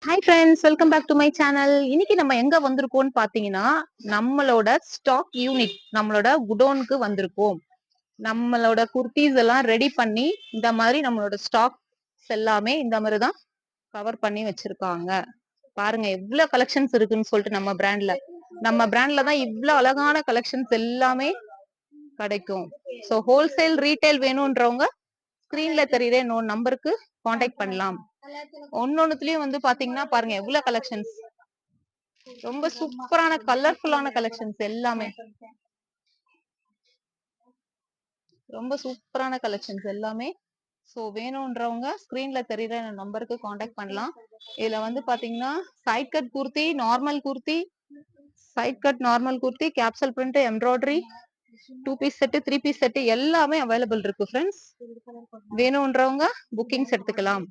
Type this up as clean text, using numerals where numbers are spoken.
Hi friends, welcome back to my channel. இன்னைக்கு நம்ம எங்க வந்திருக்கோம்னு பாத்தீங்கன்னா, நம்மளோட ஸ்டாக் யூனிட், நம்மளோட குடோனுக்கு வந்திருக்கோம். நம்மளோட குர்தீஸ் எல்லாம் ரெடி பண்ணி இந்த மாதிரி நம்மளோட ஸ்டாக்ஸ் எல்லாமே இந்த மாதிரி தான் கவர் பண்ணி வச்சிருக்காங்க. பாருங்க எவ்வளவு கலெக்ஷன்ஸ் இருக்குன்னு சொல்லிட்டு நம்ம பிராண்ட்ல தான் இவ்வளவு அழகான கலெக்ஷன்ஸ் எல்லாமே கிடைக்கும். ஸோ ஹோல்சேல் ரீட்டைல் வேணும்ன்றவங்க ஸ்கிரீன்ல தெரியுற இன்னொரு நம்பருக்கு காண்டாக்ட் பண்ணலாம். ஒன்னொன்னுலயும் வந்து பாத்தீங்கன்னா பாருங்க எவ்வளவு கலெக்ஷன்ஸ், ரொம்ப சூப்பரான கலர்ஃபுல்லான கலெக்ஷன்ஸ் எல்லாமே, ரொம்ப சூப்பரான கலெக்ஷன்ஸ் எல்லாமே. சோ வேணும்ன்றவங்க ஸ்கிரீன்ல தெரியுற நம்பருக்கு காண்டாக்ட் பண்ணலாம். இதுல வந்து பாத்தீங்கன்னா side cut kurti, normal kurti, side cut normal kurti, capsule print, embroidery, 2 piece set, 3 piece set எல்லாமே அவைலபிள் இருக்கு ஃப்ரெண்ட்ஸ். வேணும்ன்றவங்க புக்கிங்ஸ் எடுத்துக்கலாம்.